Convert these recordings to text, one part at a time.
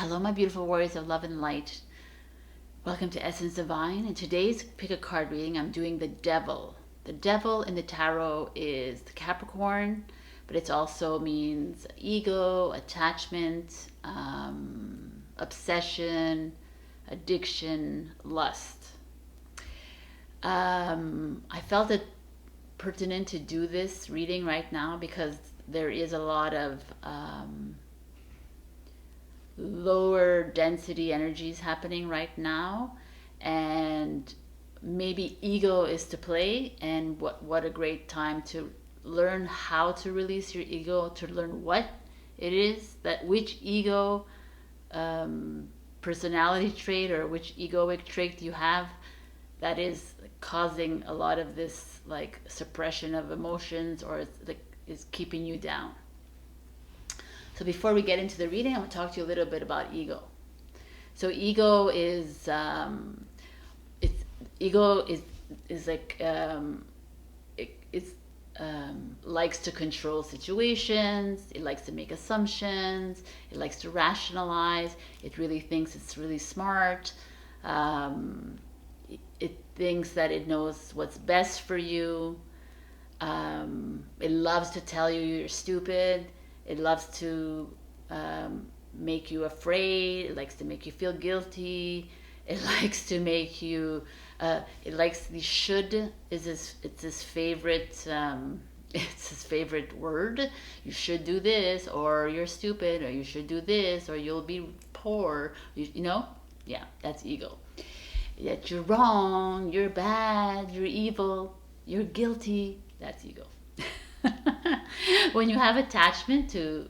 Hello, my beautiful warriors of love and light. Welcome to Essence Divine. And today's pick a card reading, I'm doing the Devil. The Devil in the tarot is the Capricorn, but it also means ego, attachment, obsession, addiction, lust. I felt it pertinent to do this reading right now because there is a lot of lower density energies happening right now, and maybe ego is to play, and what a great time to learn how to release your ego, to learn what it is, that which ego personality trait or which egoic trait you have that is causing a lot of this like suppression of emotions, or is keeping you down. So before we get into the reading, I'm going to talk to you a little bit about ego. So ego is likes to control situations. It likes to make assumptions. It likes to rationalize. It really thinks it's really smart. It thinks that it knows what's best for you. It loves to tell you you're stupid. It loves to make you afraid. It likes to make you feel guilty. It likes to make you. It likes the should is his favorite. It's his favorite word. You should do this, or you're stupid, or you should do this, or you'll be poor. You know, yeah, that's ego. That you're wrong, you're bad, you're evil, you're guilty. That's ego. When you have attachment to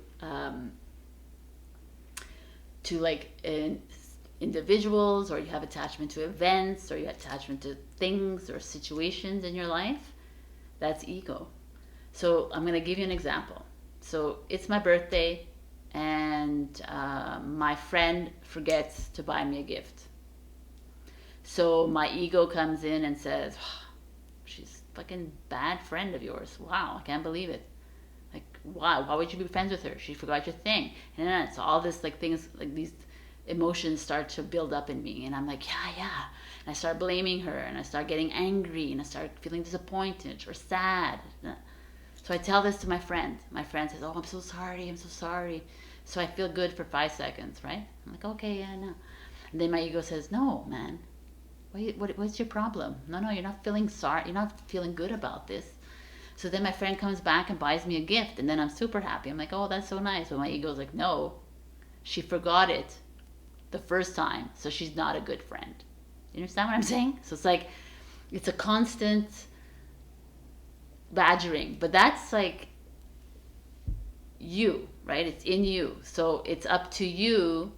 like individuals, or you have attachment to events, or you have attachment to things or situations in your life, that's ego. So I'm going to give you an example. So it's my birthday, and my friend forgets to buy me a gift. So my ego comes in and says, oh, she's a fucking bad friend of yours. Wow, I can't believe it. Like, why would you be friends with her? She forgot your thing. And then so all this like things, like these emotions start to build up in me, and I'm like, yeah. And I start blaming her, and I start getting angry, and I start feeling disappointed or sad. So I tell this to my friend. My friend says, oh, I'm so sorry. So I feel good for 5 seconds, right? I'm like, okay, yeah, no. And then my ego says, no, man. What's your problem? No, you're not feeling sorry. You're not feeling good about this. So then my friend comes back and buys me a gift, and then I'm super happy. I'm like, oh, that's so nice. But my ego's like, no, she forgot it the first time, so she's not a good friend. You understand what I'm saying? So it's like, it's a constant badgering, but that's like you, right? It's in you. So it's up to you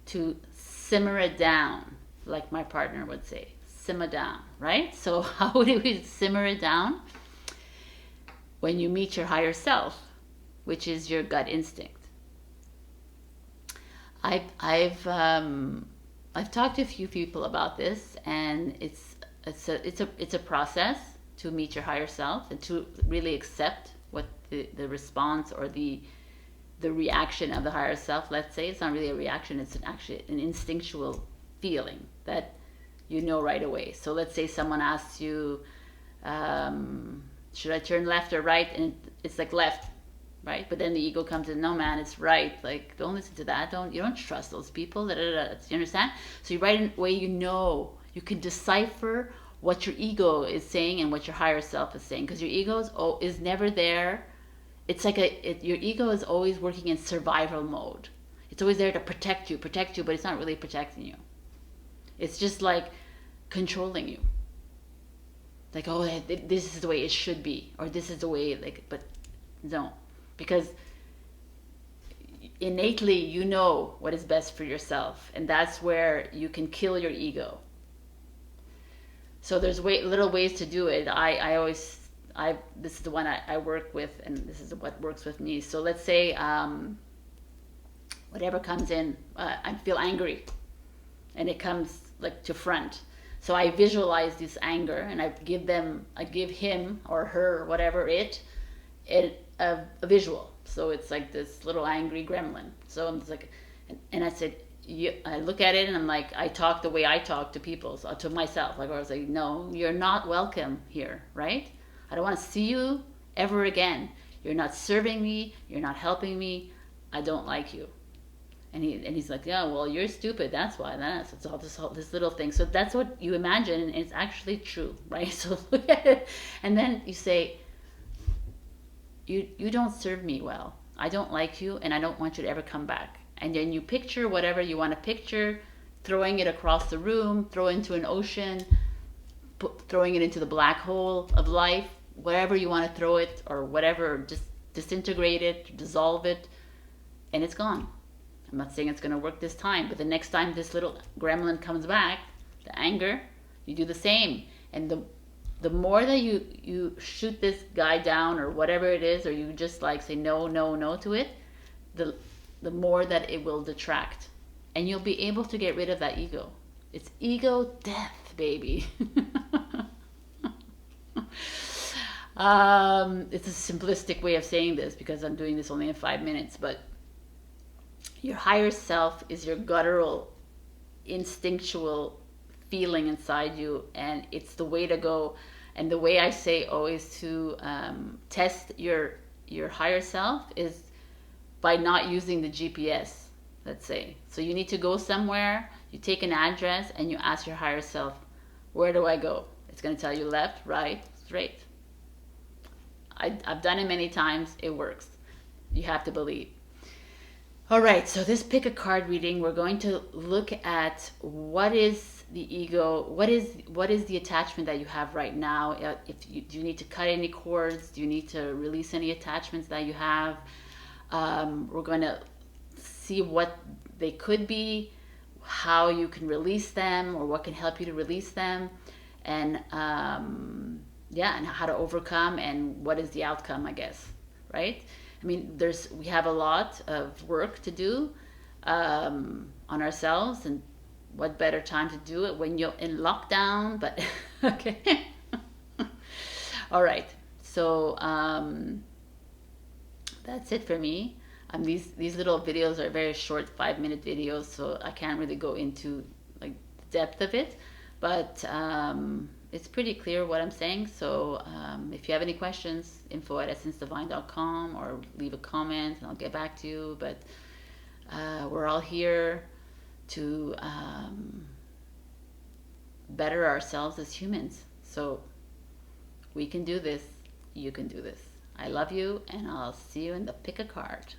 to simmer it down, like my partner would say, simmer down, right? So how do we simmer it down? When you meet your higher self, which is your gut instinct. I've talked to a few people about this, and it's a process to meet your higher self and to really accept what the response or the reaction of the higher self. Let's say it's not really a reaction; it's actually an instinctual feeling that you know right away. So let's say someone asks you, should I turn left or right? And it's like left, right? But then the ego comes in, no man, it's right. Like, don't listen to that. You don't trust those people. Da, da, da. You understand? So you write in a way you can decipher what your ego is saying and what your higher self is saying, because your ego is never there. It's like your ego is always working in survival mode. It's always there to protect you, but it's not really protecting you. It's just like controlling you. Like, oh, this is the way it should be, or this is the way, like, but no, because innately you know what is best for yourself, and that's where you can kill your ego. So there's little ways to do it. This is the one I work with, and this is what works with me. So let's say whatever comes in, I feel angry, and it comes like to front. So I visualize this anger, and I give him or her, whatever a visual. So it's like this little angry gremlin. So I'm just like, and I said, I look at it and I'm like, I talk the way I talk to people, so to myself. Like, I was like, no, you're not welcome here, right? I don't want to see you ever again. You're not serving me. You're not helping me. I don't like you. And he's like, yeah, well, you're stupid. That's why. It's all this little thing. So that's what you imagine, and it's actually true, right? So look at it, and then you say, you don't serve me well. I don't like you, and I don't want you to ever come back. And then you picture whatever you want to picture, throwing it across the room, throw it into an ocean, throwing it into the black hole of life, wherever you want to throw it, or whatever, just disintegrate it, dissolve it, and it's gone. I'm not saying it's going to work this time, but the next time this little gremlin comes back, the anger, you do the same. And the more that you shoot this guy down or whatever it is, or you just like say no, no, no to it, the more that it will detract. And you'll be able to get rid of that ego. It's ego death, baby. It's a simplistic way of saying this because I'm doing this only in 5 minutes, but your higher self is your guttural, instinctual feeling inside you, and it's the way to go. And the way I say always to test your higher self is by not using the GPS, let's say. So you need to go somewhere, you take an address, and you ask your higher self, where do I go? It's going to tell you left, right, straight. I've done it many times. It works. You have to believe. All right, so this pick a card reading, we're going to look at what is the ego, what is the attachment that you have right now. Do you need to cut any cords? Do you need to release any attachments that you have? We're going to see what they could be, how you can release them, or what can help you to release them, and and how to overcome, and what is the outcome, I guess, right? I mean, we have a lot of work to do on ourselves, and what better time to do it when you're in lockdown, but okay. All right, so that's it for me. These little videos are very short, 5-minute videos, so I can't really go into like the depth of it, but it's pretty clear what I'm saying. So if you have any questions, info@essencedivine.com, or leave a comment and I'll get back to you. But we're all here to better ourselves as humans. So we can do this. You can do this. I love you, and I'll see you in the pick a card.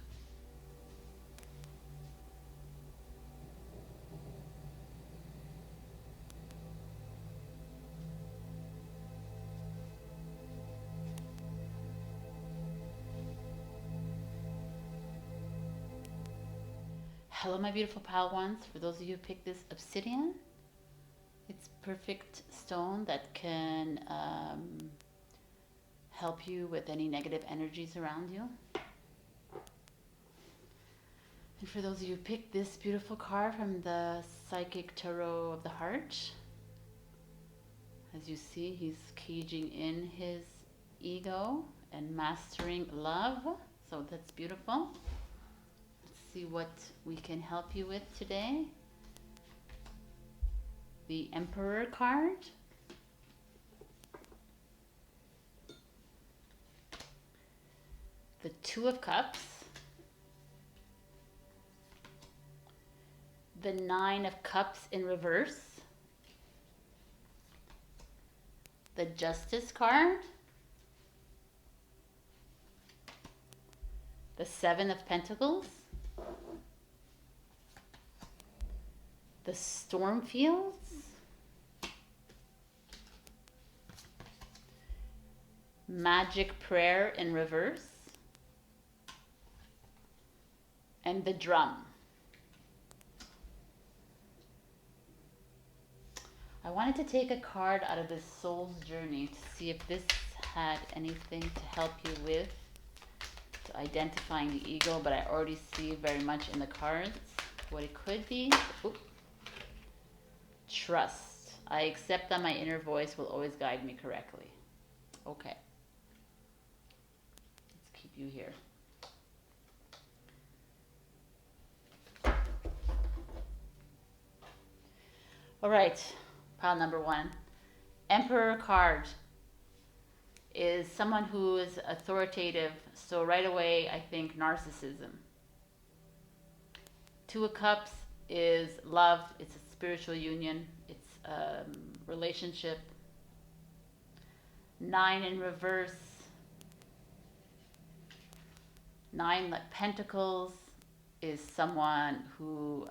Hello, my beautiful pal ones. For those of you who picked this obsidian, it's perfect stone that can help you with any negative energies around you. And for those of you who picked this beautiful card from the Psychic Tarot of the Heart, as you see, he's caging in his ego and mastering love. So that's beautiful. See what we can help you with today. The Emperor card. The Two of Cups. The Nine of Cups in reverse. The Justice card. The Seven of Pentacles. The Stormfields. Magic Prayer in reverse. And the Drum. I wanted to take a card out of this Soul's Journey to see if this had anything to help you with to identifying the ego, but I already see very much in the cards what it could be. Oop. Trust. I accept that my inner voice will always guide me correctly. Okay. Let's keep you here. All right, pile number one. Emperor card is someone who is authoritative. So right away, I think narcissism. Two of Cups is love. It's a spiritual union. It's a relationship. Nine in reverse. Nine Pentacles is someone who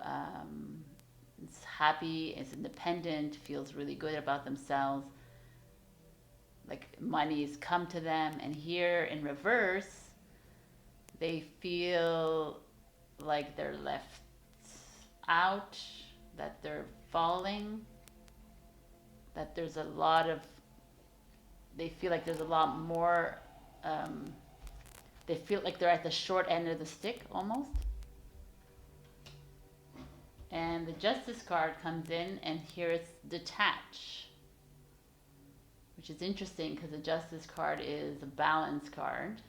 is happy, is independent, feels really good about themselves. Like money's come to them. And here in reverse, they feel like they're left out, that they're falling, that there's a lot of, they feel like there's a lot more, they feel like they're at the short end of the stick almost. And the Justice card comes in, and here it's detach, which is interesting because the Justice card is a balance card.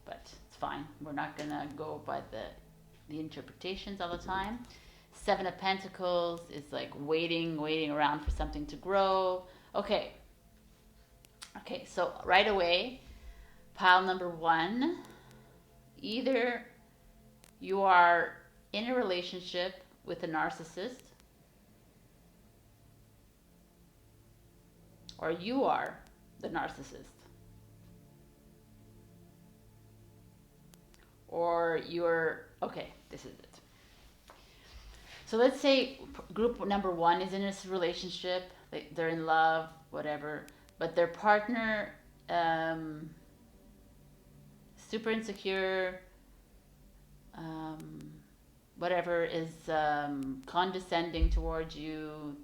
But it's fine. We're not going to go by the interpretations all the time. Seven of Pentacles is like waiting around for something to grow. Okay, so right away, pile number one, either you are in a relationship with a narcissist, or you are the narcissist. Or you're, okay, this is it. So let's say group number one is in this relationship, they're in love, whatever, but their partner, super insecure, whatever, is condescending towards you,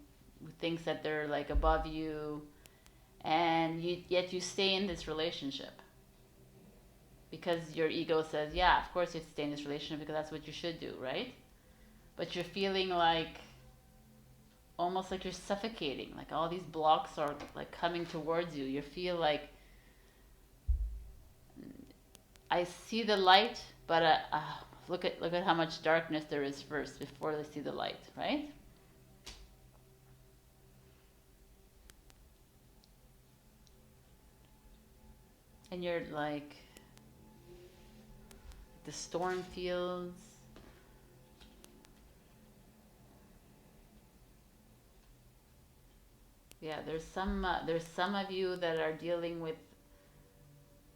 thinks that they're like above you, and yet you stay in this relationship. Because your ego says, yeah, of course you have to stay in this relationship because that's what you should do, right? But you're feeling like, almost like you're suffocating. Like all these blocks are like coming towards you. You feel like, I see the light, but look at how much darkness there is first before they see the light, right? And you're like, the storm fields. Yeah, there's some of you that are dealing with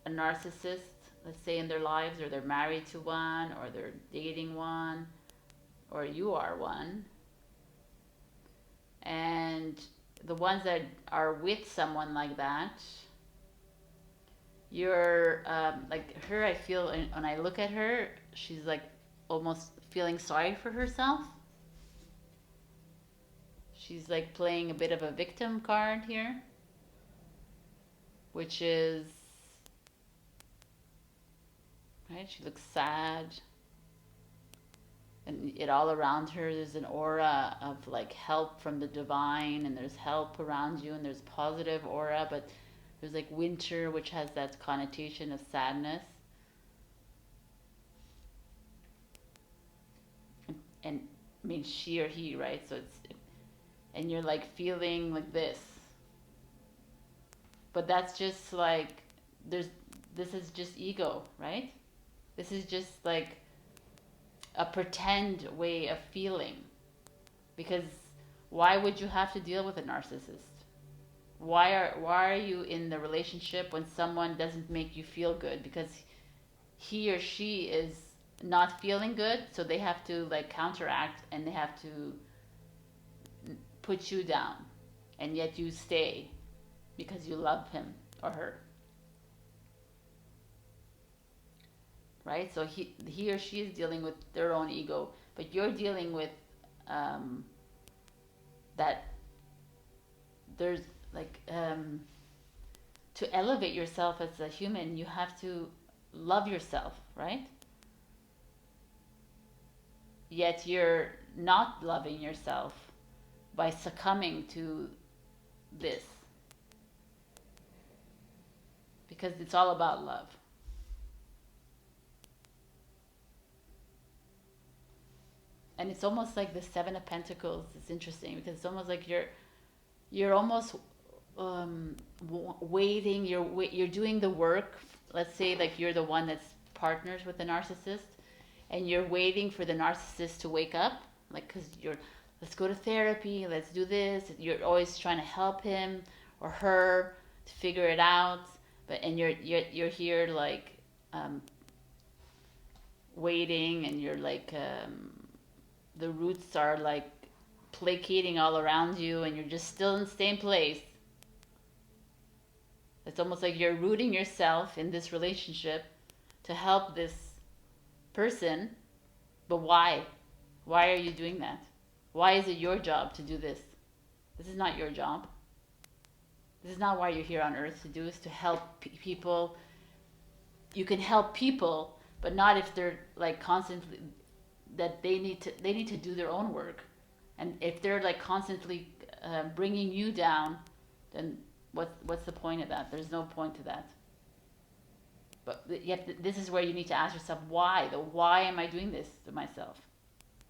a narcissist, let's say in their lives, or they're married to one, or they're dating one, or you are one. And the ones that are with someone like that, you're like her, I feel when I look at her, she's like almost feeling sorry for herself. She's like playing a bit of a victim card here, which is, right, she looks sad. And it all around her, there's an aura of like help from the divine, and there's help around you, and there's positive aura, but there's like winter, which has that connotation of sadness. And I mean, she or he, right? So it's, and you're like feeling like this. But that's just like, this is just ego, right? This is just like a pretend way of feeling. Because why would you have to deal with a narcissist? Why are you in the relationship when someone doesn't make you feel good? Because he or she is not feeling good, so they have to like counteract, and they have to put you down, and yet you stay because you love him or her, right? So he or she is dealing with their own ego, but you're dealing with that there's like to elevate yourself as a human, you have to love yourself, right? Yet you're not loving yourself by succumbing to this, because it's all about love. and it's almost like the Seven of Pentacles. It's interesting because it's almost like you're almost waiting. You're doing the work. Let's say like you're the one that's partners with the narcissist, and you're waiting for the narcissist to wake up, like because you're, let's go to therapy, let's do this. You're always trying to help him or her to figure it out, but and you're here like waiting, and you're like the roots are like placating all around you, and you're just still in the same place. It's almost like you're rooting yourself in this relationship to help this person, but why? Why are you doing that? Why is it your job to do this? This is not your job. This is not why you're here on earth to do, is to help people. You can help people, but not if they're like constantly, that they need to do their own work. And if they're like constantly bringing you down, then what's the point of that? There's no point to that. But yet this is where you need to ask yourself, why? Why am I doing this to myself?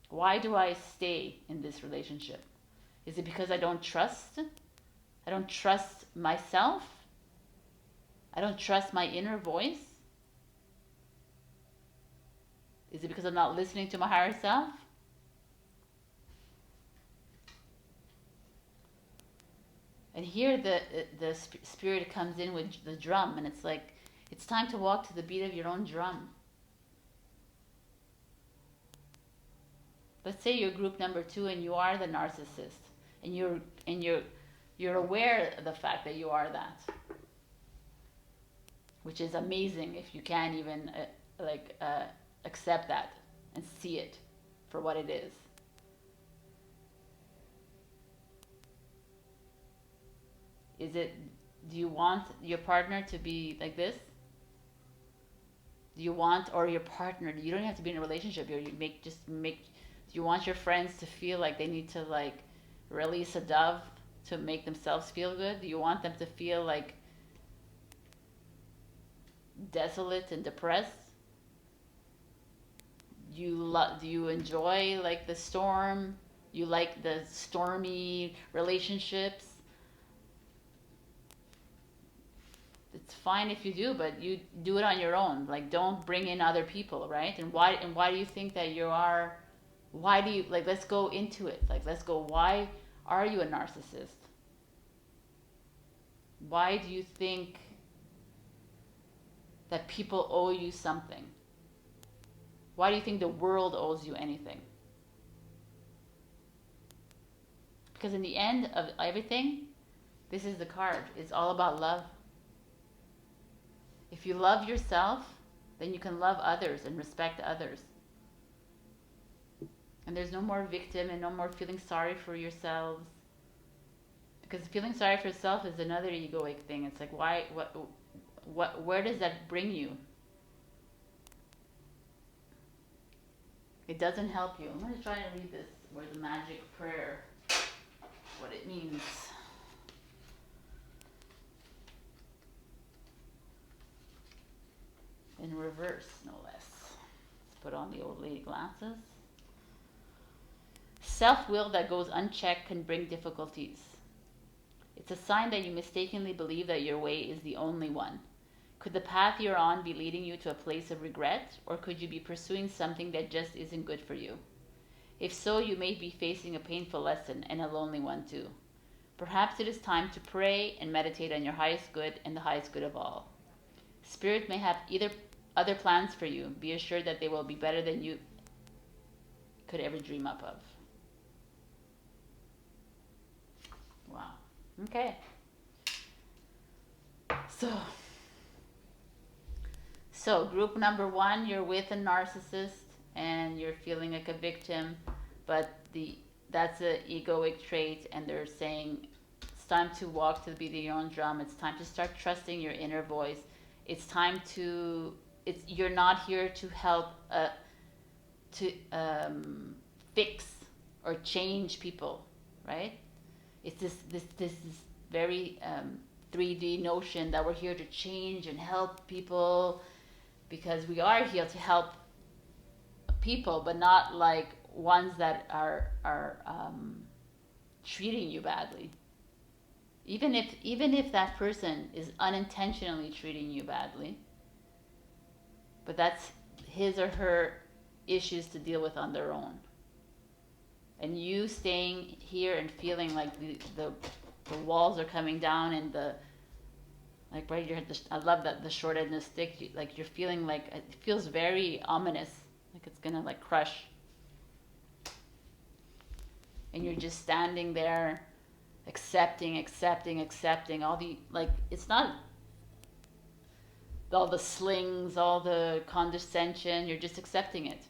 Why do I stay in this relationship? Is it because I don't trust? I don't trust myself? I don't trust my inner voice? Is it because I'm not listening to my higher self? And here the spirit comes in with the drum, and it's like, it's time to walk to the beat of your own drum. Let's say you're group number 2 and you are the narcissist, and you're aware of the fact that you are that, which is amazing if you can't even accept that and see it for what it is. Do you want your partner to be like this? Do you want, or your partner, you don't have to be in a relationship, do you want your friends to feel like they need to like release a dove to make themselves feel good? Do you want them to feel like desolate and depressed? Do you enjoy like the storm? You like the stormy relationships? It's fine if you do, but you do it on your own. Like, don't bring in other people, right? And why do you think that you are? Why do you, like, let's go into it. Like, let's go. Why are you a narcissist? Why do you think that people owe you something? Why do you think the world owes you anything? Because in the end of everything, this is the card. It's all about love. If you love yourself, then you can love others and respect others. And there's no more victim and no more feeling sorry for yourselves. Because feeling sorry for yourself is another egoic thing. It's like, where does that bring you? It doesn't help you. I'm going to try and read this, where the magic prayer, what it means. In reverse, no less. Let's put on the old lady glasses. Self-will that goes unchecked can bring difficulties. It's a sign that you mistakenly believe that your way is the only one. Could the path you're on be leading you to a place of regret, or could you be pursuing something that just isn't good for you? If so, you may be facing a painful lesson, and a lonely one too. Perhaps it is time to pray and meditate on your highest good and the highest good of all. Spirit may have either other plans for you. Be assured that they will be better than you could ever dream up of. Wow. Okay. So group number 1, you're with a narcissist and you're feeling like a victim, but that's an egoic trait, and they're saying it's time to walk to the beat of your own drum. It's time to start trusting your inner voice. It's time to, you're not here to help fix or change people, right? It's this very 3D notion that we're here to change and help people, because we are here to help people, but not like ones that are treating you badly. Even if that person is unintentionally treating you badly, but that's his or her issues to deal with on their own. And you staying here and feeling like the walls are coming down and the like right here. I love that the short end of the stick. Like you're feeling like it feels very ominous, like it's gonna like crush. And you're just standing there, accepting all the like. It's not all the slings, all the condescension. You're just accepting it.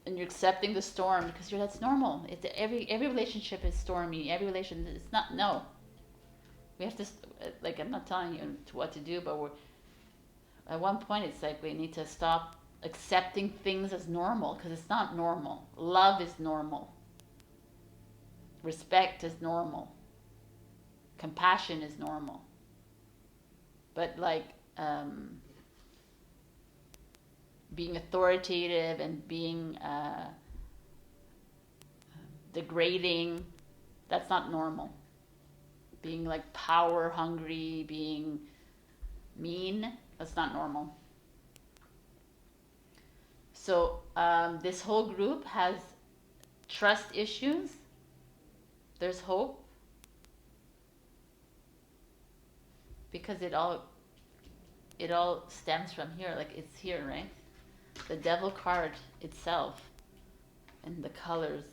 And you're accepting the storm because that's normal. It's every relationship is stormy. Every relation, it's not, no. We have to, like, I'm not telling you what to do, but at one point it's like we need to stop accepting things as normal because it's not normal. Love is normal. Respect is normal. Compassion is normal. But like, being authoritative and being degrading, that's not normal. Being like power hungry, being mean, that's not normal. So this whole group has trust issues. There's hope because it all stems from here. Like it's here, right? The devil card itself and the colors.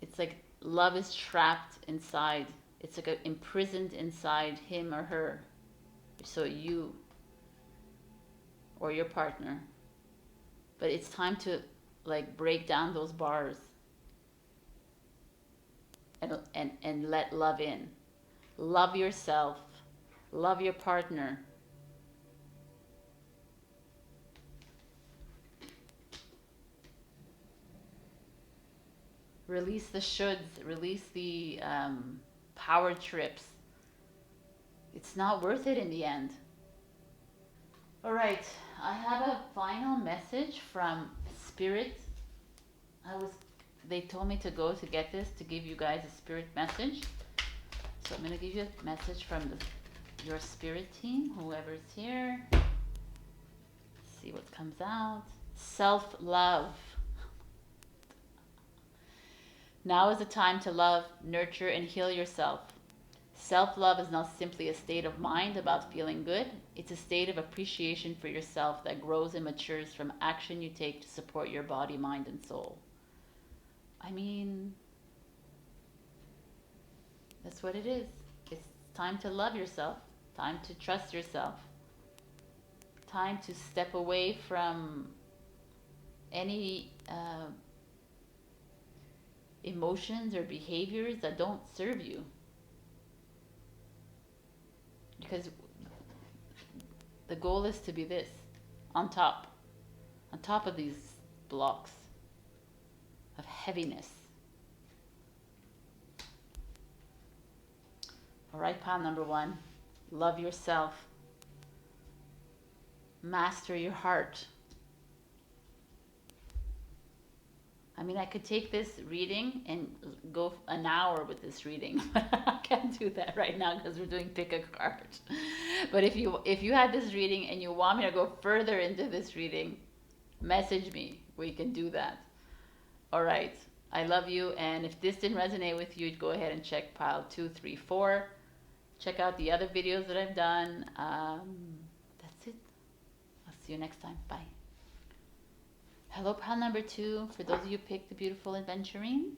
It's like love is trapped inside. It's like imprisoned inside him or her. So you or your partner. But it's time to like break down those bars and let love in. Love yourself. Love your partner. Release the shoulds, release the power trips. It's not worth it in the end. All right, I have a final message from Spirit. They told me to go to get this to give you guys a spirit message. So I'm gonna give you a message from your spirit team, whoever's here. Let's see what comes out. Self-love. Now is the time to love, nurture, and heal yourself. Self-love is not simply a state of mind about feeling good. It's a state of appreciation for yourself that grows and matures from action you take to support your body, mind, and soul. I mean, that's what it is. It's time to love yourself. Time to trust yourself. Time to step away from any emotions or behaviors that don't serve you. Because the goal is to be this, on top of these blocks of heaviness. All right, pile number 1, love yourself. Master your heart. I mean, I could take this reading and go an hour with this reading, but I can't do that right now because we're doing pick a card. But if you had this reading and you want me to go further into this reading, message me. We can do that. All right. I love you. And if this didn't resonate with you, go ahead and check pile 2, 3, 4. Check out the other videos that I've done. That's it. I'll see you next time. Bye. Hello, pile number 2, for those of you who picked the beautiful adventurine.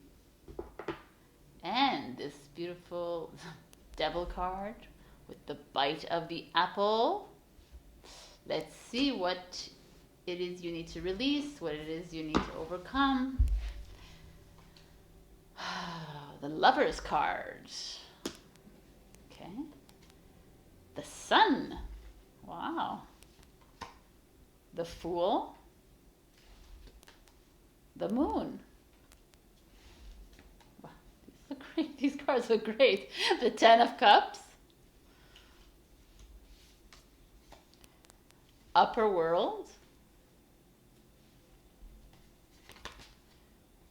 And this beautiful devil card with the bite of the apple. Let's see what it is you need to release, what it is you need to overcome. The Lover's card. Okay. The Sun. Wow. The Fool. The Moon. Wow, these are great. These cards are great. The 10 of Cups. Upper World.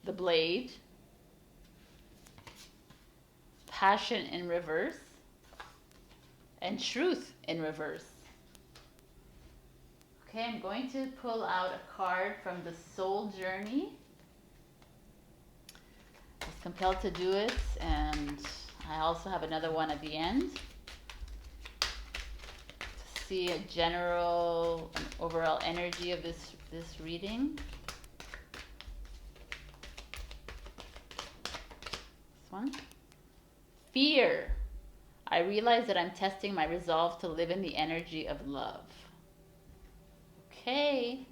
the Blade, Passion in reverse, and Truth in reverse. Okay, I'm going to pull out a card from the Soul Journey. I was compelled to do it, and I also have another one at the end to see a general and overall energy of this reading. This one. Fear. I realize that I'm testing my resolve to live in the energy of love. Okay,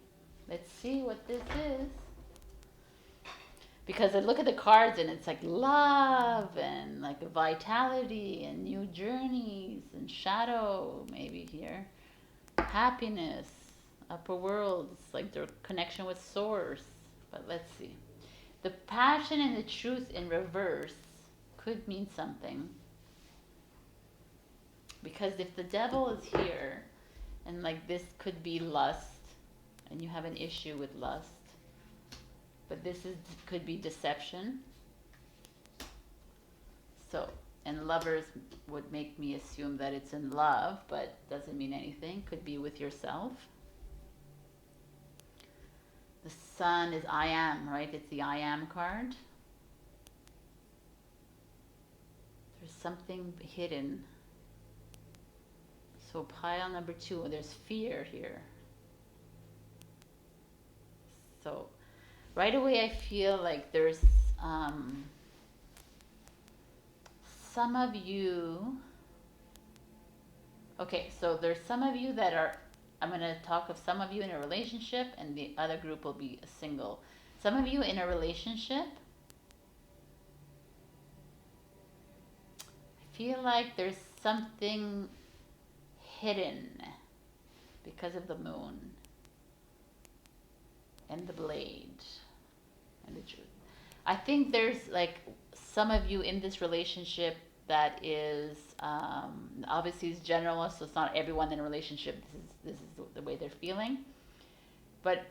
let's see what this is. Because I look at the cards and it's like love and like vitality and new journeys and shadow maybe here. Happiness, upper worlds, like their connection with source. But let's see. The passion and the truth in reverse could mean something. Because if the devil is here and like this could be lust and you have an issue with lust, but this could be deception. So, and lovers would make me assume that it's in love, but doesn't mean anything. Could be with yourself. The sun is I am, right? It's the I am card. There's something hidden. So pile number 2, there's fear here. So right away I feel like there's some of you, okay, so there's some of you that are, I'm going to talk of some of you in a relationship and the other group will be a single. Some of you in a relationship, I feel like there's something hidden because of the moon and the blade and the truth. I think there's like some of you in this relationship that is obviously it's general, so it's not everyone in a relationship. This is the way they're feeling, but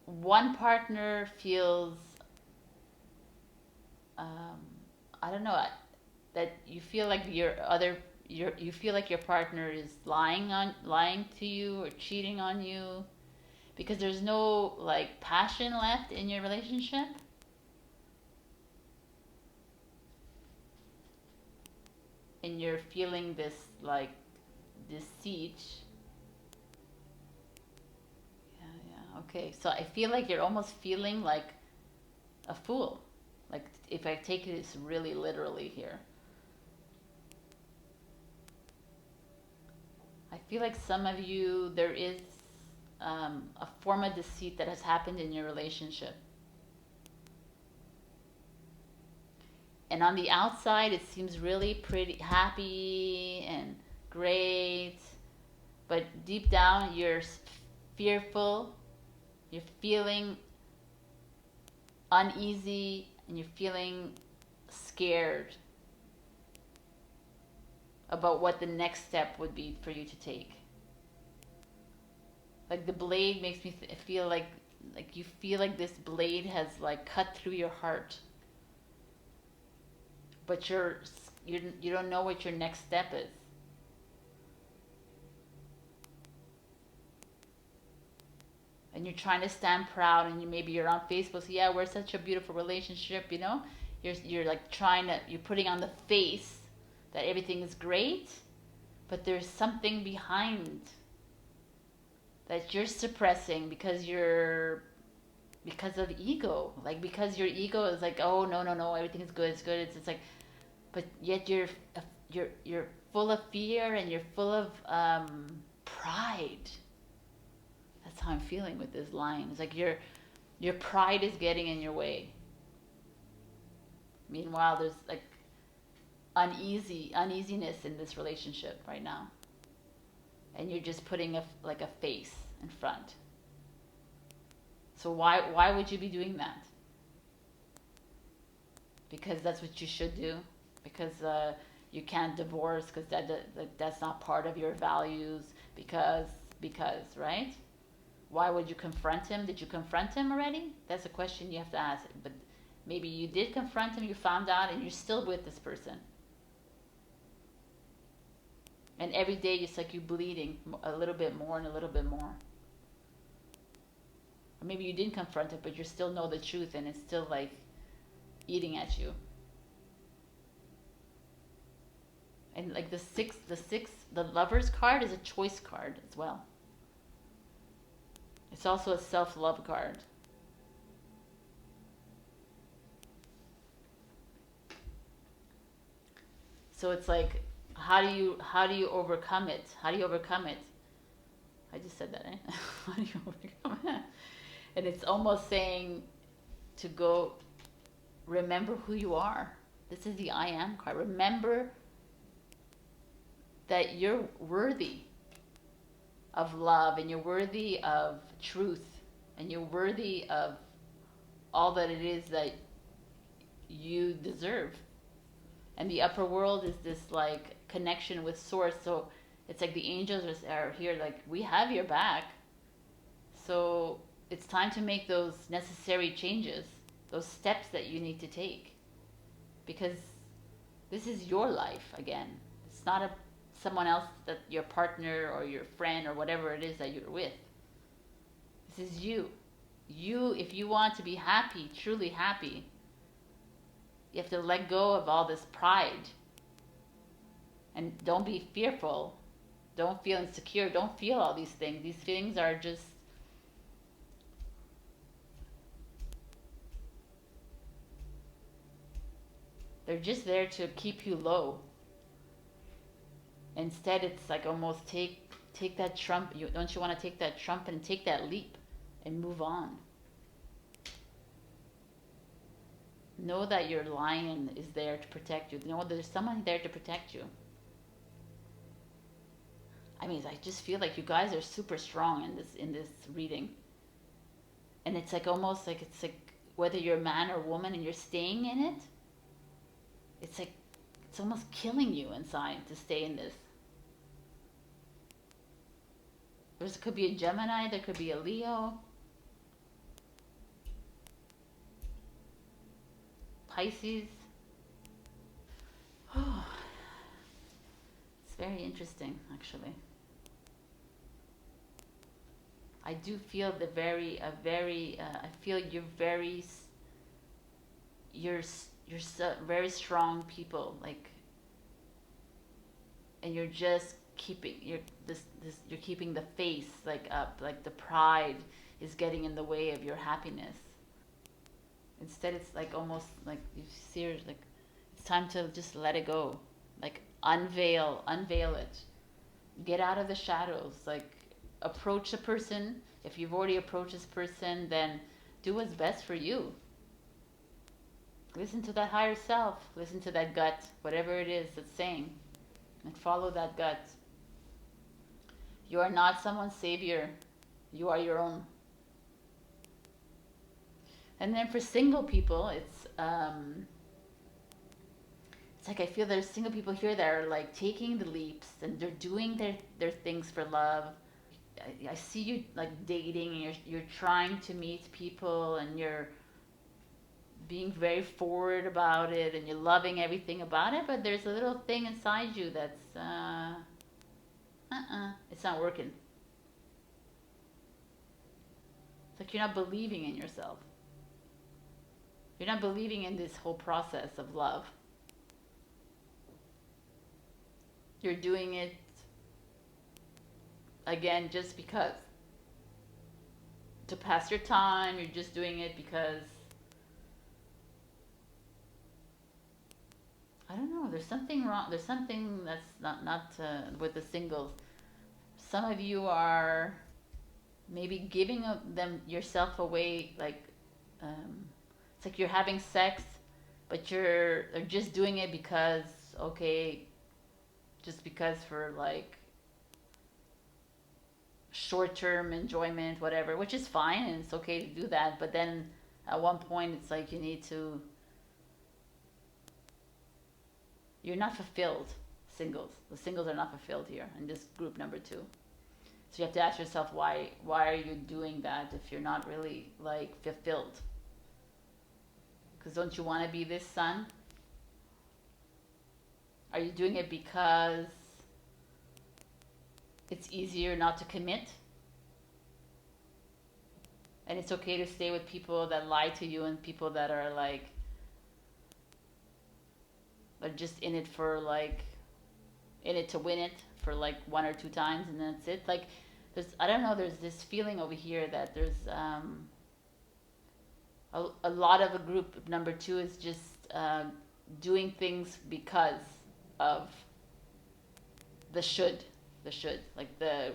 one partner feels I don't know, that you feel like you feel like your partner is lying to you or cheating on you, because there's no like passion left in your relationship. And you're feeling this like deceit. Yeah, okay. So I feel like you're almost feeling like a fool. Like if I take this really literally here. I feel like some of you, there is a form of deceit that has happened in your relationship. And on the outside, it seems really pretty happy and great. But deep down, you're fearful. You're feeling uneasy and you're feeling scared about what the next step would be for you to take. Like the blade makes me feel like you feel like this blade has like cut through your heart. But you don't know what your next step is. And you're trying to stand proud, and maybe you're on Facebook, so yeah, we're such a beautiful relationship, you know? You're like you're putting on the face that everything is great, but there's something behind that you're suppressing because of ego. Like because your ego is like, oh no, everything is good, it's good. It's like, but yet you're full of fear and you're full of pride. That's how I'm feeling with this line. It's like your pride is getting in your way. Meanwhile, there's like uneasiness in this relationship right now, and you're just putting a face in front. So why would you be doing that? Because that's what you should do. Because you can't divorce because that's not part of your values. Because right? why would you confront him? Did you confront him already? That's a question you have to ask. But maybe you did confront him, you found out, and you're still with this person. And every day it's like you bleeding a little bit more and a little bit more. Or maybe you didn't confront it, but you still know the truth and it's still like eating at you. And like the Lover's card is a choice card as well. It's also a self-love card. So it's like, how do you overcome it? How do you overcome it? I just said that, right? How do you overcome it? And it's almost saying to go, remember who you are. This is the I am card. Remember that you're worthy of love, and you're worthy of truth, and you're worthy of all that it is that you deserve. And the upper world is this like connection with source. So it's like the angels are here, like, we have your back. So it's time to make those necessary changes, those steps that you need to take, because this is your life again. It's not someone else, that your partner or your friend or whatever it is that you're with. This is you. If you want to be happy, truly happy, you have to let go of all this pride. And don't be fearful. Don't feel insecure. Don't feel all these things. These things are just, they're just there to keep you low. Instead, it's like almost take that trump. Don't you want to take that trump and take that leap and move on? Know that your lion is there to protect you. Know there's someone there to protect you. I mean, I just feel like you guys are super strong in this reading. And it's like almost like, it's like whether you're a man or woman and you're staying in it, it's like it's almost killing you inside to stay in this. There could be a Gemini, there could be a Leo, Pisces. Oh, it's very interesting, actually. I do feel I feel you're very strong people, like, and you're just keeping you're keeping the face like up, like the pride is getting in the way of your happiness. Instead, it's like almost like you see, like, it's time to just let it go, like unveil it, get out of the shadows, like approach a person. If you've already approached this person, then do what's best for you. Listen to that higher self, listen to that gut, whatever it is that's saying, and follow that gut. You are not someone's savior, you are your own. And then for single people, it's like I feel there's single people here that are like taking the leaps and they're doing their things for love. I see you like dating, and you're trying to meet people, and you're being very forward about it, and you're loving everything about it, but there's a little thing inside you that's it's not working. It's like you're not believing in yourself. You're not believing in this whole process of love. You're doing it again just because, to pass your time. You're just doing it because, I don't know, there's something wrong. There's something that's not with the singles. Some of you are maybe giving them yourself away, like it's like you're having sex, but you're just doing it because, okay, just because, for like short-term enjoyment, whatever, which is fine, and it's okay to do that. But then at one point, it's like you need to. You're not fulfilled, singles. The singles are not fulfilled here in this group number 2. So you have to ask yourself, why are you doing that if you're not really like fulfilled? Because don't you want to be this son? Are you doing it because it's easier not to commit? And it's okay to stay with people that lie to you and people that are like, are just in it for like, in it to win it for like 1 or 2 times and that's it. Like, there's, I don't know, there's this feeling over here that there's a lot of a group number 2 is just doing things because of the should, like the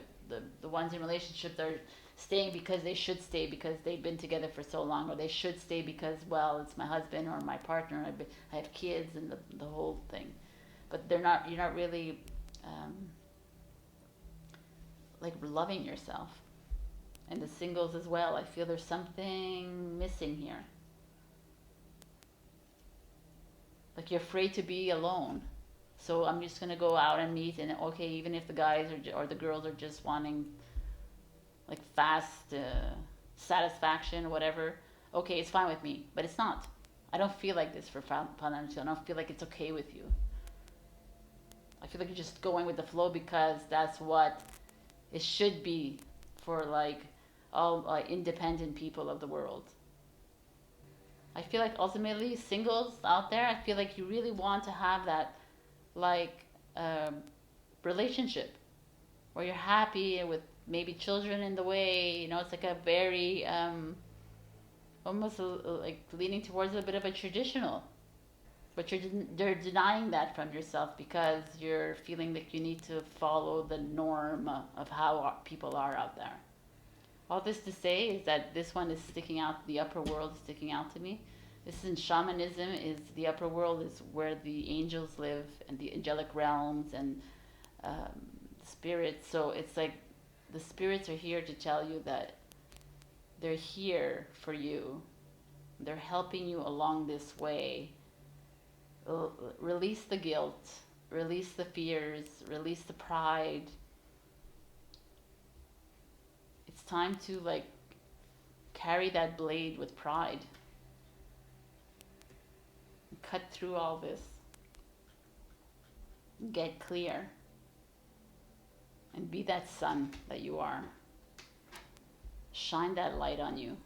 ones in relationships are staying because they should stay because they've been together for so long, or they should stay because, well, it's my husband or my partner, I have kids and the whole thing. But you're not really like loving yourself. And the singles as well, I feel there's something missing here. Like you're afraid to be alone. So I'm just going to go out and meet, and okay, even if the guys or the girls are just wanting like fast satisfaction or whatever, okay, it's fine with me. But it's not. I don't feel like this for financial. I don't feel like it's okay with you. I feel like you're just going with the flow because that's what it should be for like all independent people of the world. I feel like ultimately singles out there, I feel like you really want to have that like relationship where you're happy with maybe children in the way, you know, it's like a very almost like leaning towards a bit of a traditional, but you're denying that from yourself because you're feeling like you need to follow the norm of how people are out there. All this to say is that this one is sticking out, the upper world is sticking out to me. This is in shamanism, is the upper world is where the angels live and the angelic realms and spirits. So it's like the spirits are here to tell you that they're here for you. They're helping you along this way. Release the guilt, release the fears, release the pride. It's time to like carry that blade with pride. Cut through all this. Get clear. And be that sun that you are. Shine that light on you.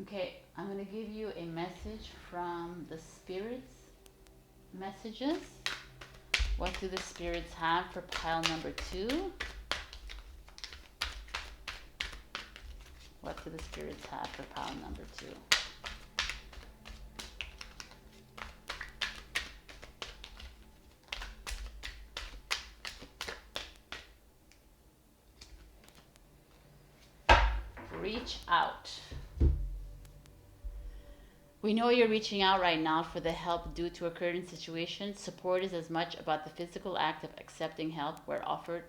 Okay, I'm going to give you a message from the spirits. Messages. What do the spirits have for pile number 2? What do the spirits have for pile number 2? Reach out. We know you're reaching out right now for the help due to a current situation. Support is as much about the physical act of accepting help where offered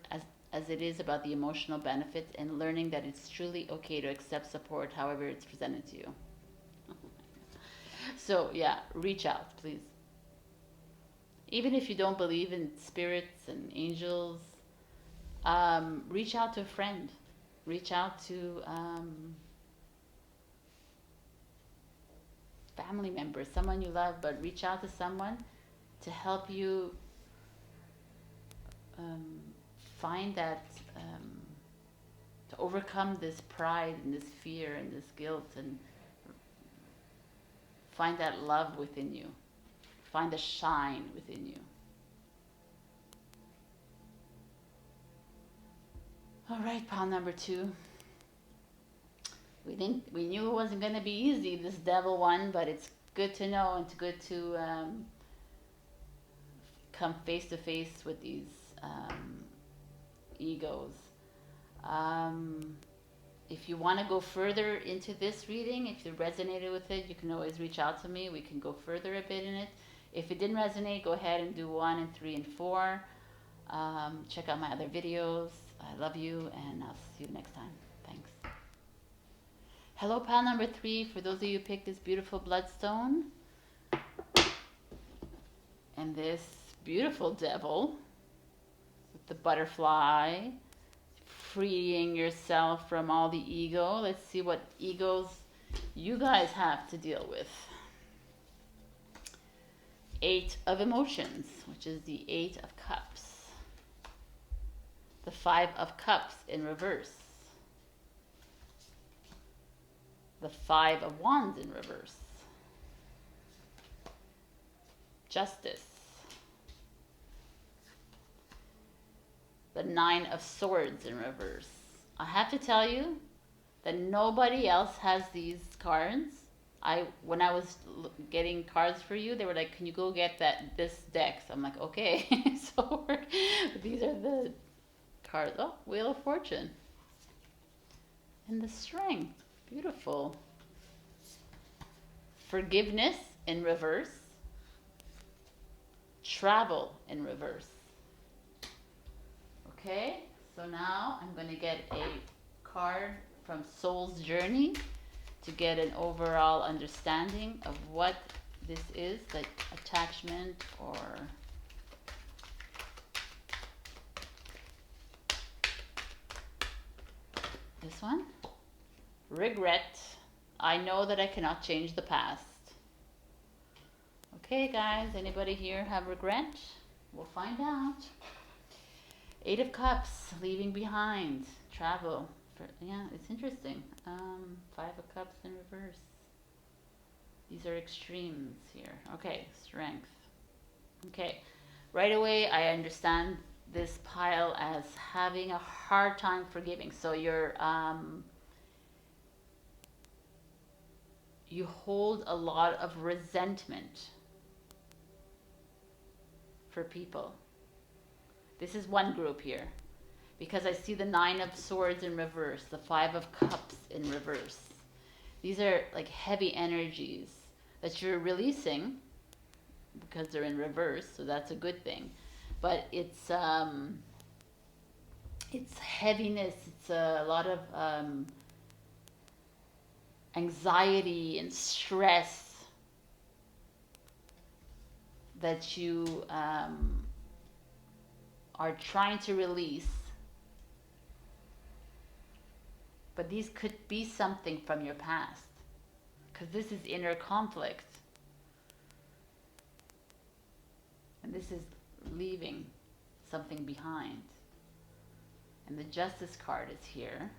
as it is about the emotional benefit and learning that it's truly okay to accept support however it's presented to you. So yeah, reach out, please. Even if you don't believe in spirits and angels, reach out to a friend. Reach out to family members, someone you love, but reach out to someone to help you find that, to overcome this pride and this fear and this guilt, and find that love within you. Find the shine within you. All right, pile number 2. We knew it wasn't going to be easy, this devil one, but it's good to know and it's good to come face to face with these egos. If you want to go further into this reading, if you resonated with it, you can always reach out to me. We can go further a bit in it. If it didn't resonate, go ahead and do 1 and 3 and 4. Check out my other videos. I love you, and I'll see you next time. Thanks. Hello, pile number 3. For those of you who picked this beautiful bloodstone and this beautiful devil, the butterfly, freeing yourself from all the ego. Let's see what egos you guys have to deal with. 8 of emotions, which is the 8 of cups. The 5 of cups in reverse. The 5 of wands in reverse. Justice. The 9 of swords in reverse. I have to tell you that nobody else has these cards. When I was getting cards for you, they were like, "Can you go get this deck?" So I'm like, "Okay." So these are the cards. Oh, Wheel of Fortune. And the Strength. Beautiful. Forgiveness in reverse. Travel in reverse. Okay, so now I'm going to get a card from Soul's Journey to get an overall understanding of what this is, like attachment or this one. Regret. I know that I cannot change the past. Okay, guys, anybody here have regret? We'll find out. 8 of Cups, leaving behind, travel. Yeah, it's interesting. 5 of Cups in reverse. These are extremes here. Okay, Strength. Okay, right away I understand this pile as having a hard time forgiving. So you're you hold a lot of resentment for people. This is one group here, because I see the 9 of Swords in reverse, the 5 of Cups in reverse. These are like heavy energies that you're releasing because they're in reverse, so that's a good thing. But it's heaviness. It's a lot of anxiety and stress that you are trying to release. But these could be something from your past, because this is inner conflict. And this is leaving something behind. And the Justice card is here.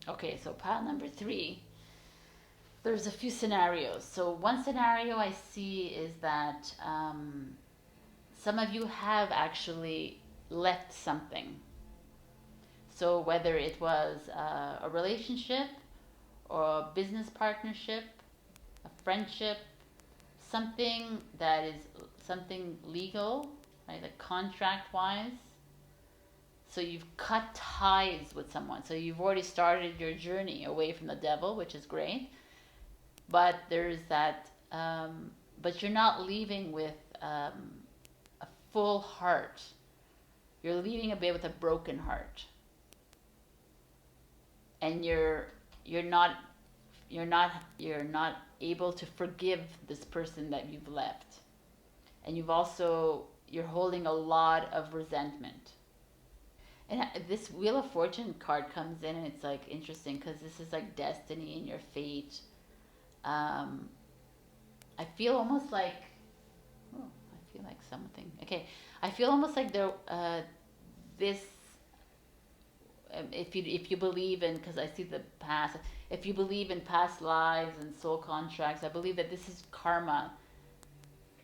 Okay, so pile number 3. There's a few scenarios. So one scenario I see is that some of you have actually left something. So whether it was a relationship or a business partnership, a friendship, something that is something legal, right, like contract-wise. So you've cut ties with someone. So you've already started your journey away from the devil, which is great. But there's that, but you're not leaving with a full heart. You're leaving a bit with a broken heart. And you're not able to forgive this person that you've left. And you're holding a lot of resentment. And this Wheel of Fortune card comes in, and it's like interesting because this is like destiny and your fate. I feel almost like, oh, I feel like something. Okay, I feel almost like this. If you believe in, because I see the past. If you believe in past lives and soul contracts, I believe that this is karma.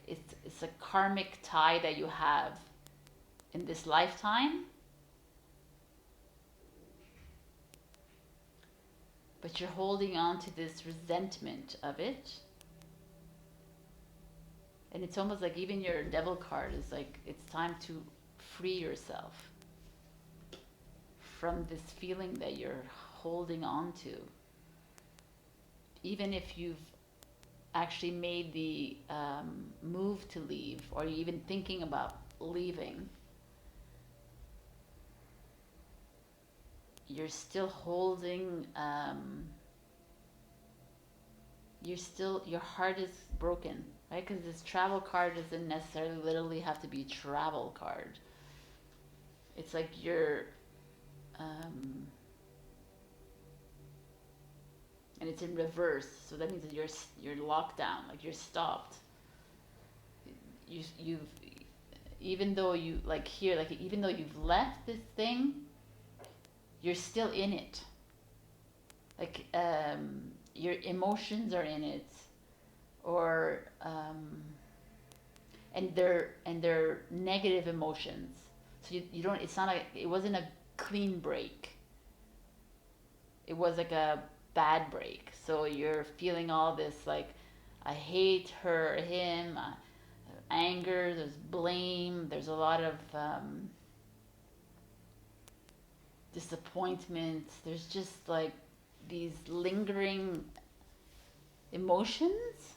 It's a karmic tie that you have in this lifetime. But you're holding on to this resentment of it. And it's almost like even your devil card is like, it's time to free yourself from this feeling that you're holding on to. Even if you've actually made the move to leave, or you're even thinking about leaving, you're still holding, your heart is broken. right? Because this travel card doesn't necessarily literally have to be a travel card. It's like you're, and it's in reverse, so that means that you're locked down, like you're stopped. You've even though you like here, like even though you've left this thing, you're still in it. Like your emotions are in it, or and they're negative emotions. So you don't. It's not like it wasn't a clean break. It was like a bad break. So you're feeling all this like, I hate her, him, anger. There's blame. There's a lot of disappointment. There's just like these lingering emotions,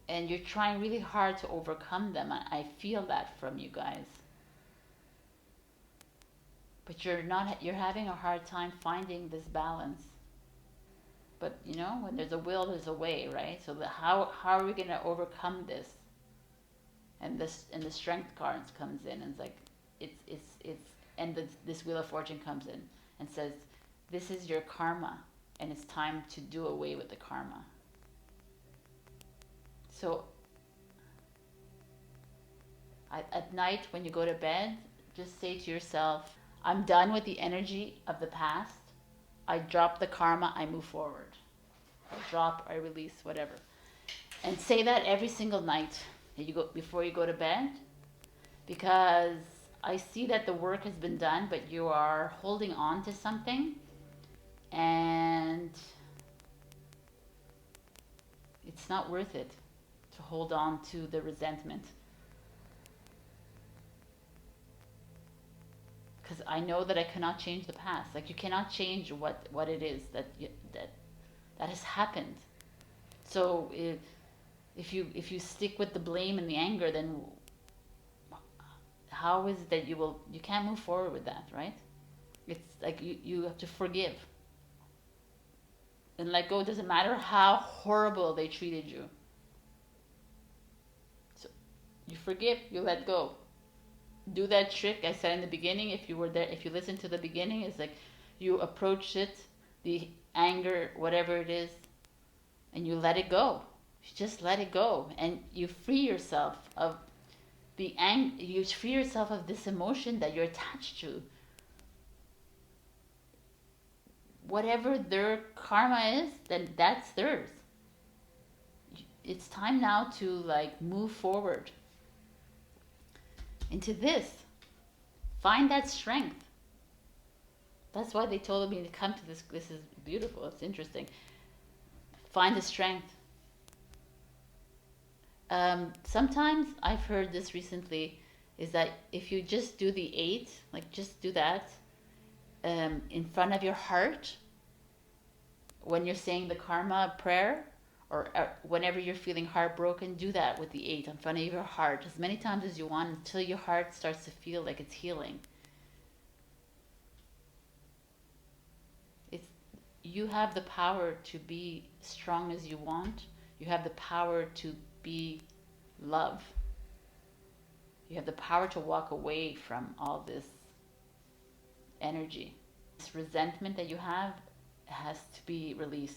and you're trying really hard to overcome them. I feel that from you guys, but you're having a hard time finding this balance. But you know, when there's a will, there's a way, right? So how are we going to overcome this? And the strength cards comes in, and it's like it's and this wheel of fortune comes in and says, this is your karma, and it's time to do away with the karma. So at night when you go to bed, just say to yourself, I'm done with the energy of the past. I drop the karma, I move forward. I drop, I release, whatever. And say that every single night that you go before you go to bed, because I see that the work has been done, but you are holding on to something, and it's not worth it to hold on to the resentment. Because I know that I cannot change the past. Like you cannot change what it is that has happened. So if you stick with the blame and the anger, then how is it that you can't move forward with that, right? It's like you have to forgive and let go. It doesn't matter how horrible they treated you. So you forgive, you let go. Do that trick I said in the beginning. If you were there, if you listen to the beginning, it's like you approach it, the anger, whatever it is, and you let it go. You just let it go, and you free yourself of the you free yourself of this emotion that you're attached to. Whatever their karma is, then that's theirs. It's time now to like move forward into this. Find that strength. That's why they told me to come to this. This is beautiful. It's interesting. Find the strength. Sometimes I've heard this recently, is that if you just do the 8, like just do that in front of your heart when you're saying the karma prayer, or whenever you're feeling heartbroken, do that with the 8 in front of your heart as many times as you want until your heart starts to feel like it's healing. You have the power to be strong as you want. You have the power to be love. You have the power to walk away from all this energy. This resentment that you have has to be released.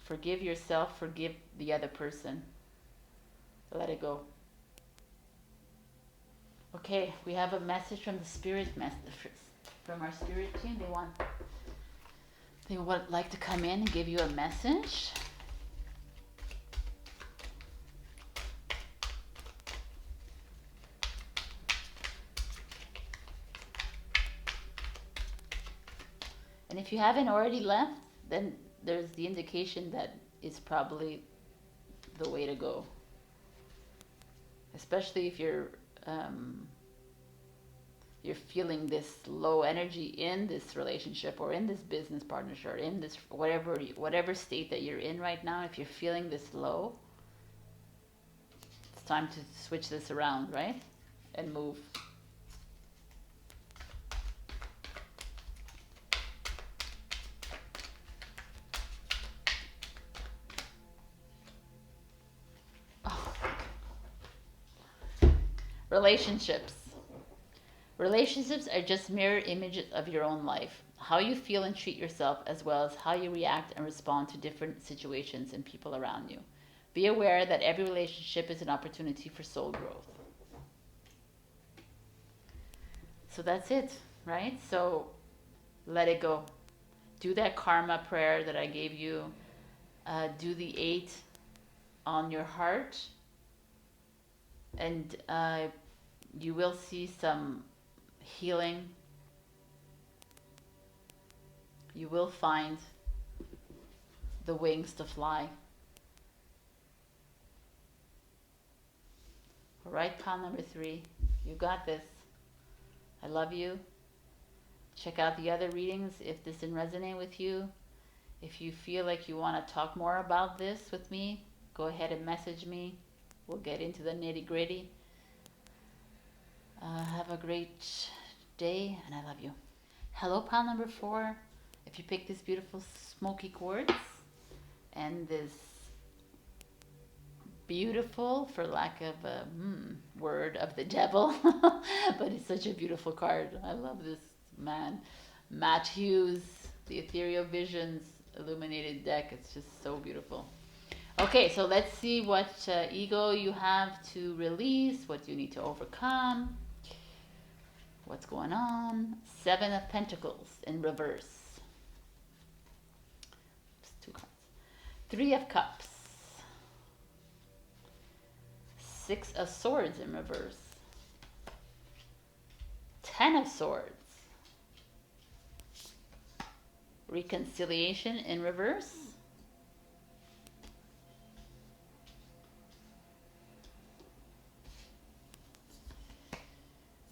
Forgive yourself, forgive the other person. Let it go. Okay, we have a message from the spirit from our spirit team. They would like to come in and give you a message. And if you haven't already left, then there's the indication that it's probably the way to go. Especially if you're feeling this low energy in this relationship, or in this business partnership, or in this whatever state that you're in right now. If you're feeling this low, it's time to switch this around, right? And move. Relationships. Relationships are just mirror images of your own life. How you feel and treat yourself, as well as how you react and respond to different situations and people around you. Be aware that every relationship is an opportunity for soul growth. So that's it, right? So let it go. Do that karma prayer that I gave you. Do the 8 on your heart. And you will see some healing. You will find the wings to fly. All right, pile number 3. You got this. I love you. Check out the other readings if this didn't resonate with you. If you feel like you want to talk more about this with me, go ahead and message me. We'll get into the nitty-gritty. Have a great day, and I love you. Hello, pile number 4. If you pick this beautiful smoky quartz and this beautiful, for lack of a word, of the devil, but it's such a beautiful card. I love this man. Matt Hughes, the Ethereal Visions Illuminated deck. It's just so beautiful. Okay, so let's see what ego you have to release, what you need to overcome, what's going on. 7 of Pentacles in reverse. Just 2 cards. 3 of Cups. 6 of Swords in reverse. 10 of Swords. Reconciliation in reverse.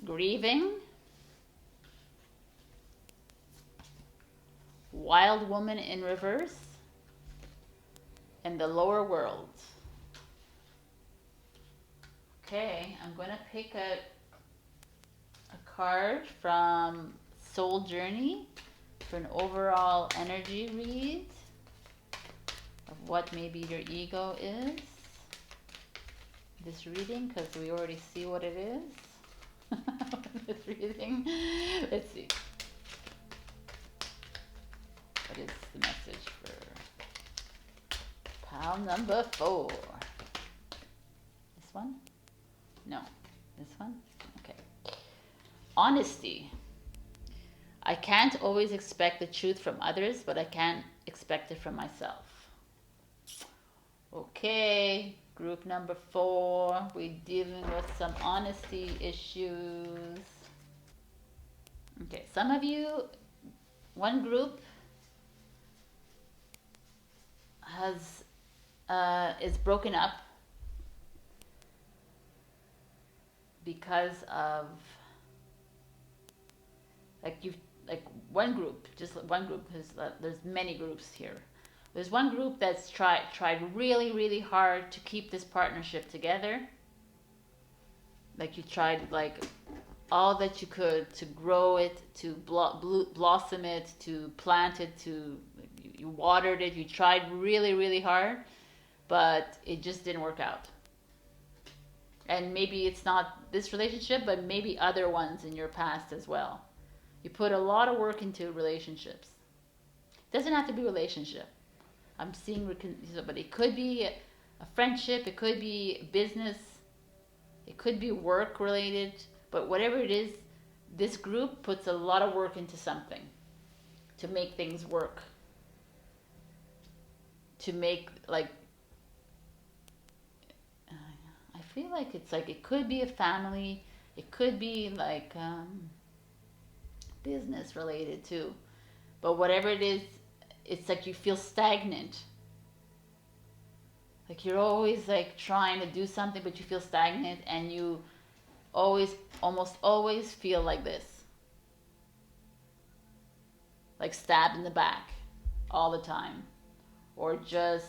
Grieving. Wild Woman in reverse. And the Lower World. Okay, I'm going to pick a card from Soul Journey for an overall energy read of what maybe your ego is. This reading, because we already see what it is. This reading. Let's see. What is the message for pile number 4? This one? No. This one? Okay. Honesty. I can't always expect the truth from others, but I can expect it from myself. Okay, group number 4. We're dealing with some honesty issues. Okay, some of you, one group has is broken up because of one group, just one group, because there's many groups here. There's one group that's tried really, really hard to keep this partnership together. Like you tried like all that you could to grow it, to blossom it, to plant it, to you watered it. You tried really, really hard, but it just didn't work out. And maybe it's not this relationship, but maybe other ones in your past as well. You put a lot of work into relationships. It doesn't have to be a relationship. I'm seeing, but it could be a friendship, it could be business, it could be work related, but whatever it is, this group puts a lot of work into something to make things work. To make, like, I feel like it's like, it could be a family, it could be like business related too. But whatever it is, it's like you feel stagnant. Like you're always like trying to do something, but you feel stagnant, and you almost always feel like this. Like stabbed in the back all the time. Or just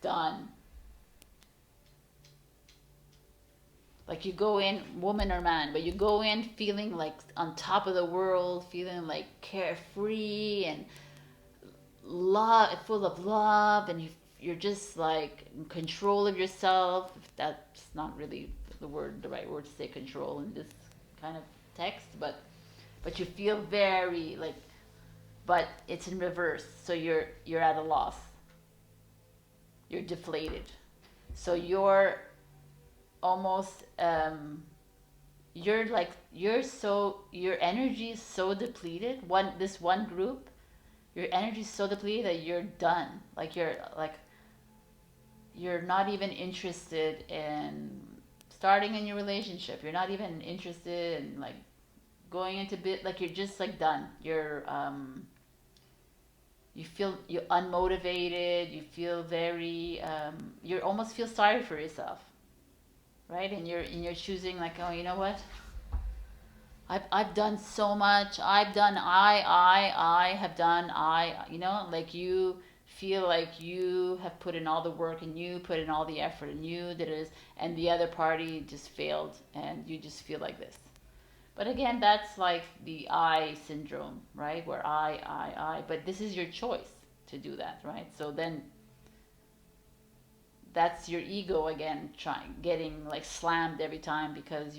done. Like you go in, woman or man, but you go in feeling like on top of the world, feeling like carefree and love, full of love, and you're just like in control of yourself. That's not really the right word to say control in this kind of text, but you feel very like, but it's in reverse. So you're at a loss. You're deflated. So you're almost your energy is so depleted. This one group, your energy is so depleted that you're done. You're not even interested in starting a new relationship. You're not even interested in like going into bit, like you're just like done. You're unmotivated. You feel very you almost feel sorry for yourself, right? And you're choosing like, oh, you know what? I've done so much. I've done I have done like you feel like you have put in all the work and you put in all the effort and you did it, and the other party just failed and you just feel like this. But again, that's like the I syndrome, right? Where I. But this is your choice to do that, right? So then that's your ego again, getting like slammed every time because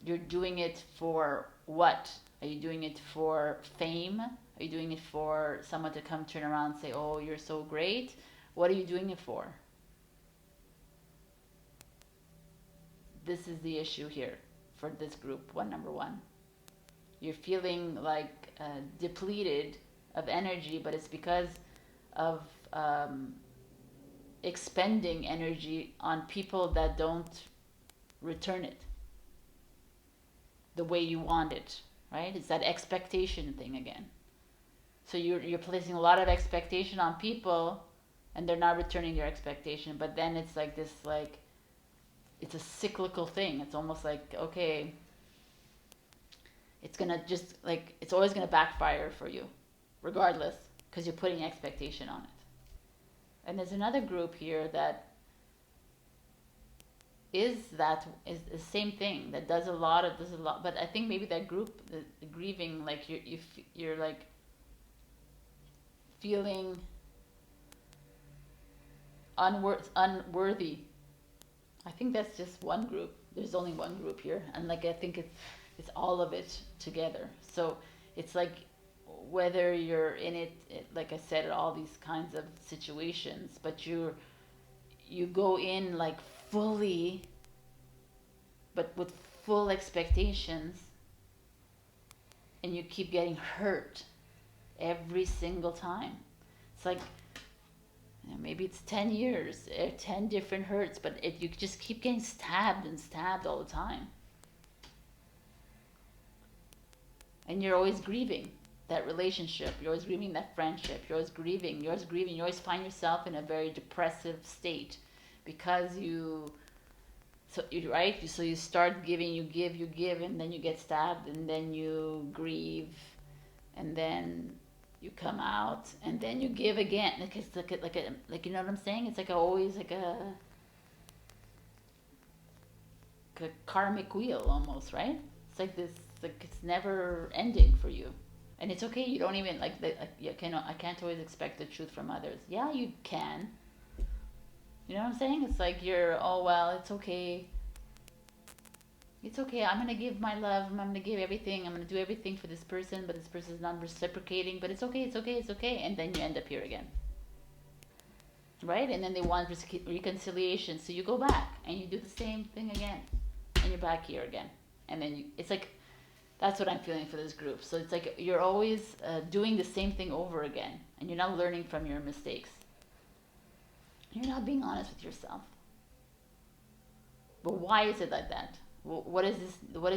you're doing it for what? Are you doing it for fame? Are you doing it for someone to come turn around and say, oh, you're so great? What are you doing it for? This is the issue here for this group, number one. You're feeling like depleted of energy, but it's because of expending energy on people that don't return it the way you want it, right? It's that expectation thing again. So you're placing a lot of expectation on people and they're not returning your expectation, but then it's like this, like it's a cyclical thing. It's almost like, okay, it's gonna just like, it's always gonna backfire for you regardless, because you're putting expectation on it. And there's another group here that is the same thing, that does a lot, but I think maybe that group, the grieving, like you're like feeling unworthy. I think that's just one group. There's only one group here, and like I think it's all of it together. So it's like whether you're in it, like I said, all these kinds of situations, but you go in like fully, but with full expectations, and you keep getting hurt every single time. It's like, maybe it's 10 years, 10 different hurts, but you just keep getting stabbed and stabbed all the time. And you're always grieving that relationship, you're always grieving that friendship, you're always grieving, you always find yourself in a very depressive state because you start giving, you give, and then you get stabbed, and then you grieve, and then you come out, and then you give again. Like it's like you know what I'm saying? It's like always like a karmic wheel almost, right? It's like this, like it's never ending for you. And it's okay. You don't even I can't always expect the truth from others. Yeah, you can. You know what I'm saying? It's like oh well, it's okay. It's okay. I'm gonna give my love. I'm gonna give everything. I'm gonna do everything for this person, but this person is not reciprocating. But it's okay. It's okay. It's okay. And then you end up here again, right? And then they want reconciliation, so you go back and you do the same thing again, and you're back here again. And then it's like, that's what I'm feeling for this group. So it's like you're always doing the same thing over again, and you're not learning from your mistakes. You're not being honest with yourself. But why is it like that? What is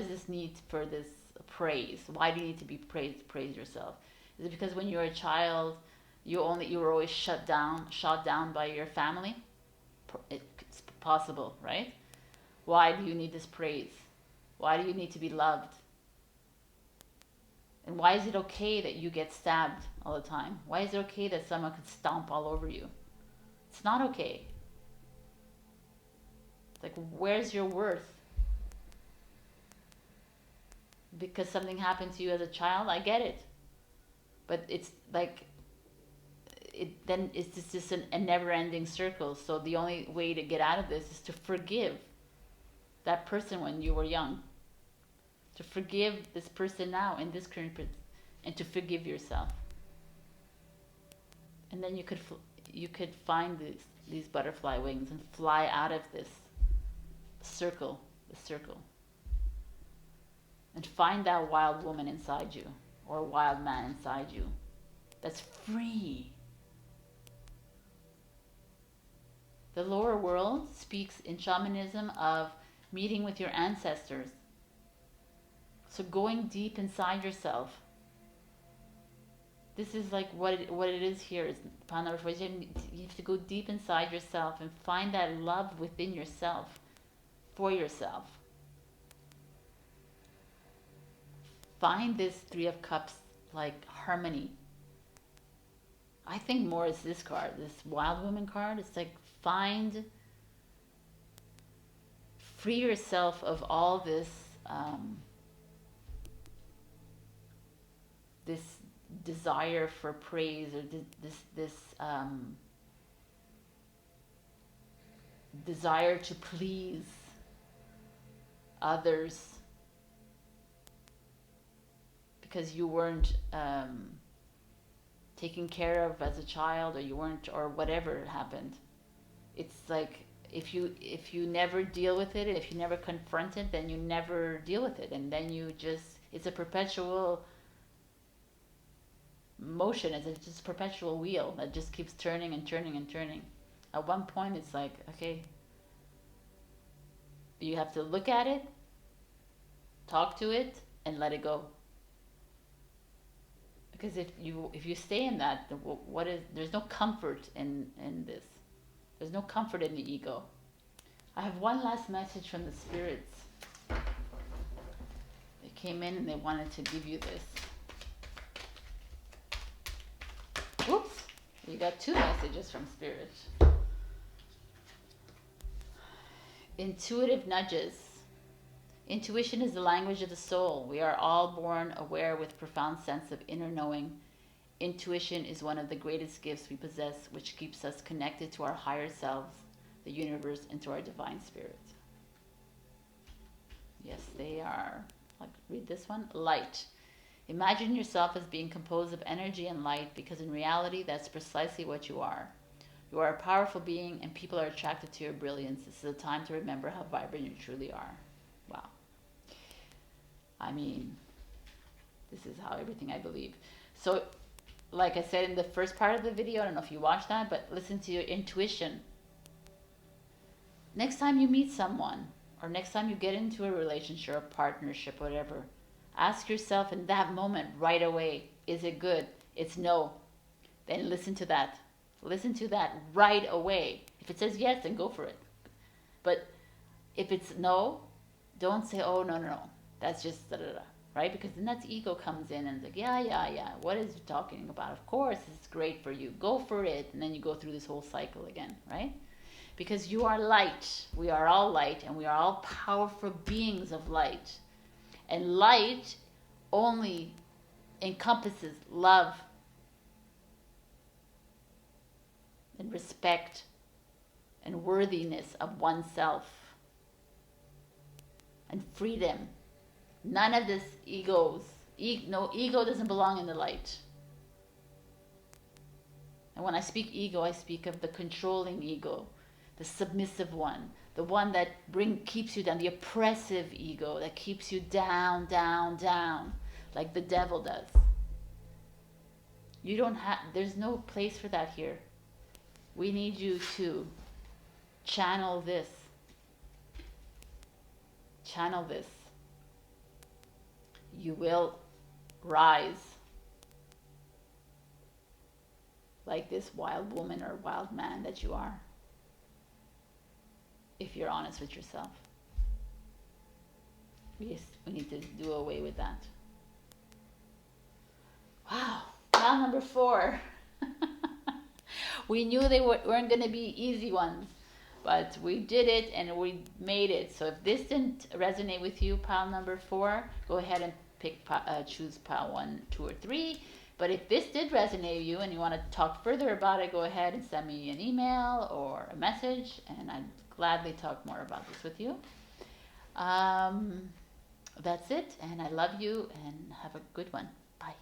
this need for this praise? Why do you need to be praise yourself? Is it because when you're a child, you were always shot down by your family? It's possible, right? Why do you need this praise? Why do you need to be loved? And why is it okay that you get stabbed all the time? Why is it okay that someone could stomp all over you? It's not okay. It's like, where's your worth? Because something happened to you as a child, I get it. But it's like, then it's just a never-ending circle. So the only way to get out of this is to forgive that person when you were young, to forgive this person now in this current, and to forgive yourself. And then you could find these butterfly wings and fly out of this circle, and find that wild woman inside you, or wild man inside you, that's free. The lower world speaks in shamanism of meeting with your ancestors. So going deep inside yourself. This is like what it is here. Is you have to go deep inside yourself and find that love within yourself, for yourself. Find this Three of Cups like harmony. I think more is this card, this Wild Woman card. It's like free yourself of all this this desire for praise, or this desire to please others because you weren't taken care of as a child, or you weren't, or whatever happened. It's like if you never deal with it, if you never confront it, then you never deal with it, and then it's a perpetual motion. It's just a perpetual wheel that just keeps turning and turning and turning. At one point it's like, okay, you have to look at it, talk to it, and let it go. Because if you stay in that, there's no comfort in this. There's no comfort in the ego. I have one last message from the spirits. They came in and they wanted to give you this. Oops, you got two messages from spirit. Intuitive nudges. Intuition is the language of the soul. We are all born aware with profound sense of inner knowing. Intuition is one of the greatest gifts we possess, which keeps us connected to our higher selves, the universe, and to our divine spirit. Yes, they are. Like, read this one. Light. Imagine yourself as being composed of energy and light, because in reality, that's precisely what you are. You are a powerful being, and people are attracted to your brilliance. This is a time to remember how vibrant you truly are. Wow. I mean, this is how everything I believe. So, like I said in the first part of the video, I don't know if you watched that, but listen to your intuition. Next time you meet someone, or next time you get into a relationship or a partnership, whatever, ask yourself in that moment right away, is it good? It's no. Then listen to that. Listen to that right away. If it says yes, then go for it. But if it's no, don't say, oh, no. That's just da-da-da, right? Because then that's ego comes in and it's like, yeah. What is he talking about? Of course, it's great for you. Go for it. And then you go through this whole cycle again, right? Because you are light. We are all light, and we are all powerful beings of light. And light only encompasses love and respect and worthiness of oneself and freedom. None of this ego doesn't belong in the light. And when I speak ego, I speak of the controlling ego, the submissive one, the one that keeps you down, the oppressive ego that keeps you down, like the devil does. There's no place for that here. We need you to channel this. Channel this. You will rise like this wild woman or wild man that you are, if you're honest with yourself. We need to do away with that. Wow, pile number 4. We knew they weren't going to be easy ones, but we did it and we made it. So if this didn't resonate with you, pile number 4, go ahead and choose pile 1, 2, or 3. But if this did resonate with you and you want to talk further about it, go ahead and send me an email or a message, and I'd gladly talk more about this with you. That's it, and I love you, and have a good one. Bye.